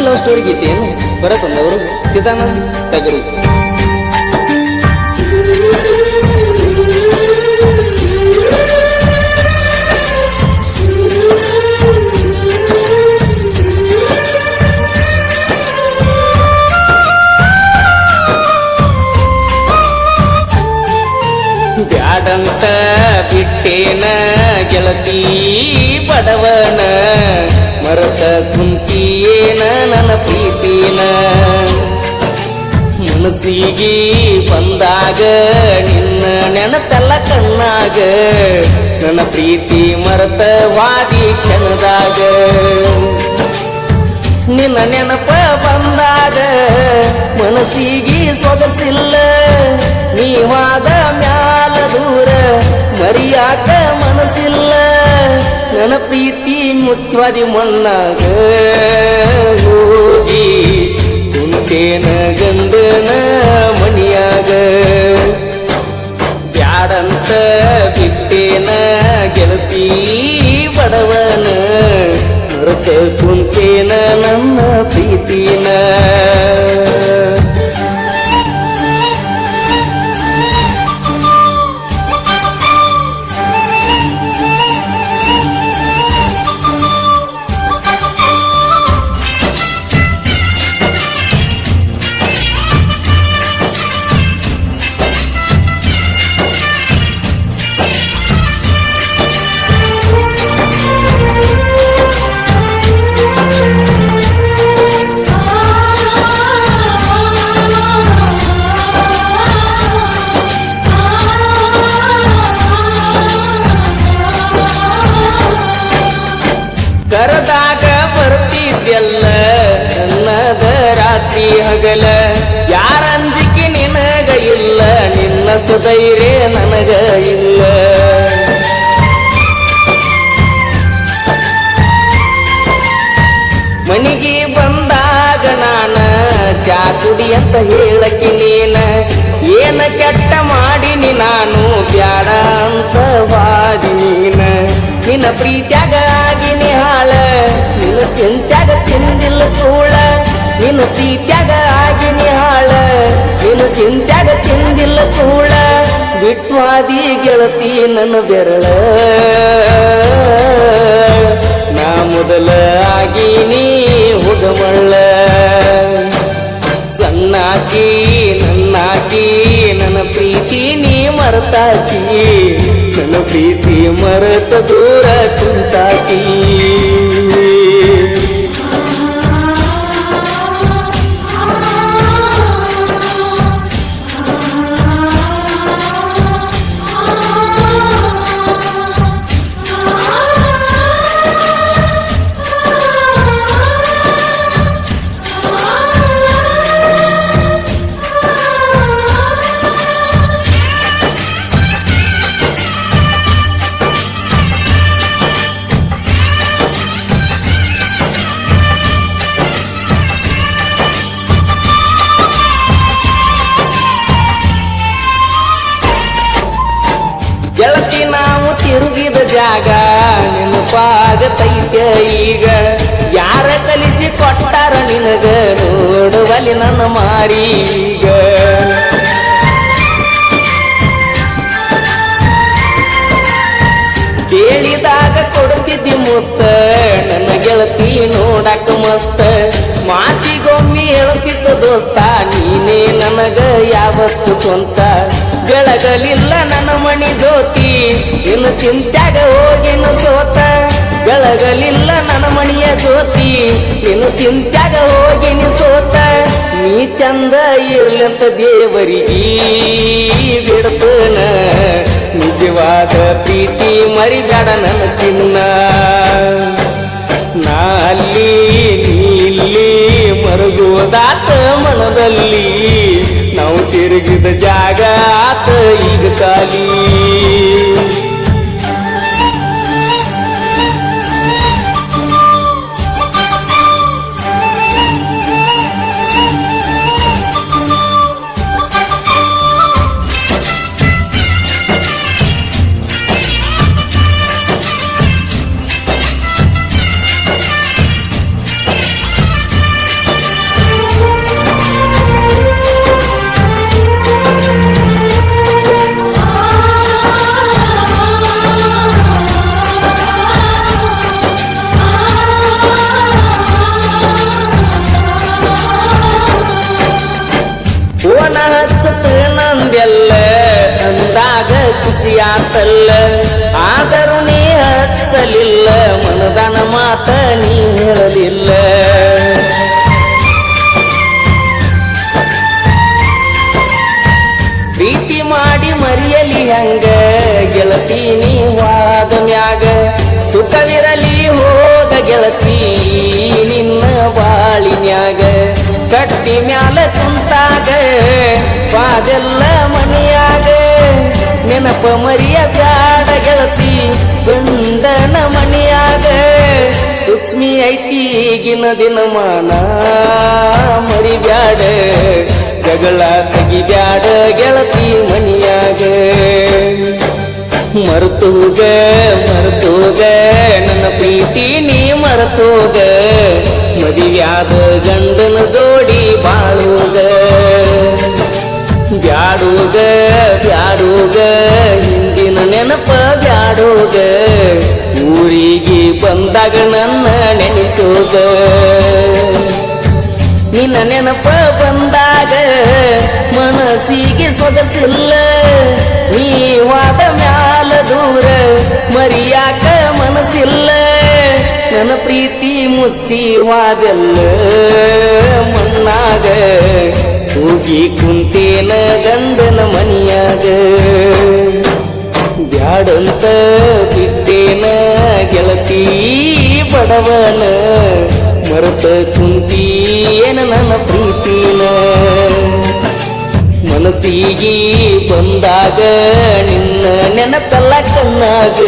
Love story ಗೀತೆಯನ್ನು ಹೊರತಂದವರು ಚಿದಾನಂದ್ ತಗರು. ಬ್ಯಾಡಂತ ಬಿಟ್ಟೇನ ಗೆಳತಿ ಬಡವನ, ಮರತ ಕುಂತಿಯೇನ ನನ್ನ ಪ್ರೀತಿನ. ಮನಸ್ಸಿಗೆ ಬಂದಾಗ ನಿನ್ನ ನೆನಪೆಲ್ಲ ಕಣ್ಣಾಗ, ನನ್ನ ಪ್ರೀತಿ ಮರತ ವಾದಿ ಕ್ಷಣದಾಗ. ನಿನ್ನ ನೆನಪ ಬಂದಾಗ ಮನಸ್ಸಿಗೆ ಸೊಗಸಿಲ್ಲ, ನೀವಾದ ಮ್ಯಾಲ ದೂರ ಮರಿಯಾಕ ಮನಸ್ಸಿಲ್ಲ. ನನ್ನ ಪ್ರೀತಿ ಮುಚ್ಚವಾದಿ ಮಣ್ಣಾಗ ಹೋಗಿ ಕುಂತೇನ ಗಂಡನ ಮಣಿಯಾಗ. ಬ್ಯಾಡಂತ ಬಿಟ್ಟೇನ ಗೆಳತಿ ಬಡವನ, ಮರೆತ ಕುಂತೇನ ನನ್ನ ಪ್ರೀತಿನ. ಕರದಾಗ ಬರ್ತಿದ್ಯಲ್ಲ ನನ್ನದ ರಾತ್ರಿ ಹಗಲ, ಯಾರ ಅಂಜಿಕೆ ನಿನಗ ಇಲ್ಲ, ನಿನ್ನಷ್ಟು ಧೈರ್ಯ ನನಗ ಇಲ್ಲ. ಮನಿಗೆ ಬಂದಾಗ ನಾನ ಚಾ ಕುಡಿ ಅಂತ ಹೇಳಕ್ಕೆ ನೀನ, ಏನ ಕೆಟ್ಟ ಮಾಡಿನಿ ನಾನು ಬ್ಯಾಡ ಅಂತ ವಾದಿ ನೀನ. ನಿನ್ನ ಪ್ರೀತ್ಯಾಗ ಆಗಿನಿ ಹಾಳ, ನಿನ್ನ ಚಿಂತ್ಯಾಗ ತಿಂದಿಲ್ಲ ಕೂಳ. ನಿನ್ನ ಪ್ರೀತ್ಯಾಗ ಆಗಿನಿ ಹಾಳ, ನಿನ್ನ ಚಿಂತ್ಯಾಗ ತಿಂದಿಲ್ಲ ಕೂಳ. ಬಿಟ್ವಾದಿ ಗೆಳತಿ ನನ್ನ ಬೆರಳ, ನಾ ಮೊದಲ ಆಗಿನಿ ಹುಗಮಳ್ಳ. ಸಣ್ಣಾಕಿ ನನ್ನಾಕಿ ನನ್ನ ಪ್ರೀತಿ ನೀ ಮರೆತಾಕಿ, ನನ್ನ ಪ್ರೀತಿ ಮರೆತ ದೂರ ಕುಂತಾಕಿ. ಗೆಳತಿ ನಾವು ತಿರುಗಿದ ಜಾಗ ನೆನಪಾಗತೈತೆ ಈಗ, ಯಾರ ಕಲಿಸಿ ಕೊಟ್ಟಾರ ನಿನಗ ನೋಡುವಲ್ಲಿ ನನ್ನ ಮಾರೀಗ. ಕೇಳಿದಾಗ ಕೊಡುತ್ತಿದ್ದಿ ಮುತ್ತ ನನ್ನ ಗೆಳತಿ ನೋಡಾಕ ಮಸ್ತ. ಮಾತಿಗೊಮ್ಮೆ ಹೇಳುತ್ತಿದ್ದ ದೋಸ್ತ ನೀನೇ ನನಗ ಯಾವತ್ತು ಸ್ವಂತ. ಬೆಳಗಲಿಲ್ಲ ನನ್ನ ಮಣಿ ಜ್ಯೋತಿ, ಇನ್ನು ಚಿಂತ್ಯಾಗ ಹೋಗಿನ ಸೋತ. ಬೆಳಗಲಿಲ್ಲ ನನ್ನ ಮಣಿಯ ಜ್ಯೋತಿ, ಇನ್ನು ಚಿಂತ್ಯಾಗ ಹೋಗಿನ ಸೋತ. ನೀ ಚಂದ ಇರ್ಲಂತ ದೇವರಿಗೆ ಬಿಡ್ತನ, ನಿಜವಾದ ಪ್ರೀತಿ ಮರಿಬೇಡ ನನ್ನ ಚಿನ್ನ. ನಾ ಅಲ್ಲಿ ನೀಲ್ಲಿ ಮರುಗುವುದಾತ ಮನದಲ್ಲಿ, ನಾವು ತಿರುಗಿದ ಜಾಗ ಆತ ಈಗ ಖಾಲಿ. ಮಾಡಿದಲ್ಲ ಆದರೂ ನೀ ಹಚ್ಚಲಿಲ್ಲ ಮನದಾನ ಮಾತ ನೀ ಹೇಳಲಿಲ್ಲ ಪ್ರೀತಿ ಮಾಡಿ ಮರಿಯಲಿ ಹಂಗ ಗೆಳತಿ ನೀವಾದ ಮ್ಯಾಗ ಸುಖವಿರಲಿ ಹೋಗ ಗೆಳತಿ ನಿನ್ನ ಬಾಳಿನ್ಯಾಗ ಕಟ್ಟಿ ಮ್ಯಾಲ ಕುಂತಾಗ ಪಾದೆಲ್ಲ ಮನೆಯಾಗ ನೆನಪ ಮರಿಯ ಬ್ಯಾಡ ಗೆಳತಿ ಗಂಡನ ಮನೆಯಾಗ ಸೂಕ್ಷ್ಮಿ ಐತಿ ಈಗಿನ ದಿನಮಾನ ಮರಿಬ್ಯಾಡ ಜಗಳ ತೆಗಿಬ್ಯಾಡ ಗೆಳತಿ ಮನಿಯಾಗ ಮರ್ತೋಗ ನನ್ನ ಪ್ರೀತಿ ನೀ ಮರ್ತೋಗ ಮದಿವ್ಯಾದ ಗಂಡನ ಜೋಡಿ ಬಾಳೋಗ ಬ್ಯಾಡೋಗ ಹಿಂದಿನ ನೆನಪ ಬ್ಯಾಡೋಗ ಊರಿಗೆ ಬಂದಾಗ ನನ್ನ ನೆನೆಸೋಗ ನಿನ್ನ ನೆನಪ ಬಂದಾಗ ಮನಸ್ಸಿಗೆ ಸೊಗಸಿಲ್ಲ ನೀವಾದ ಮ್ಯಾಲ ದೂರ ಮರಿಯಾಕ ಮನಸ್ಸಿಲ್ಲ ನನ್ನ ಪ್ರೀತಿ ಮುಚ್ಚಿವಾದೆಲ್ಲ ಮಣ್ಣಾಗ ಹೋಗಿ ಕುಂತೇನ ಗಂಡನ ಮನಿಯಾಗ ಬ್ಯಾಡಂತ ಬಿಟ್ಟೇನ ಗೆಳತಿ ಬಡವನ ಮರೆತ ಕುಂತೀಯನ ನನ್ನ ಪ್ರೀತಿನ ಮನಸ್ಸಿಗೆ ಬಂದಾಗ ನಿನ್ನ ನೆನಪೆಲ್ಲ ಕಣ್ಣಾಗ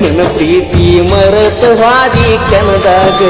ನನ್ನ ಪ್ರೀತಿ ಮರೆತ ಹಾದಿ ಕನದಾಗ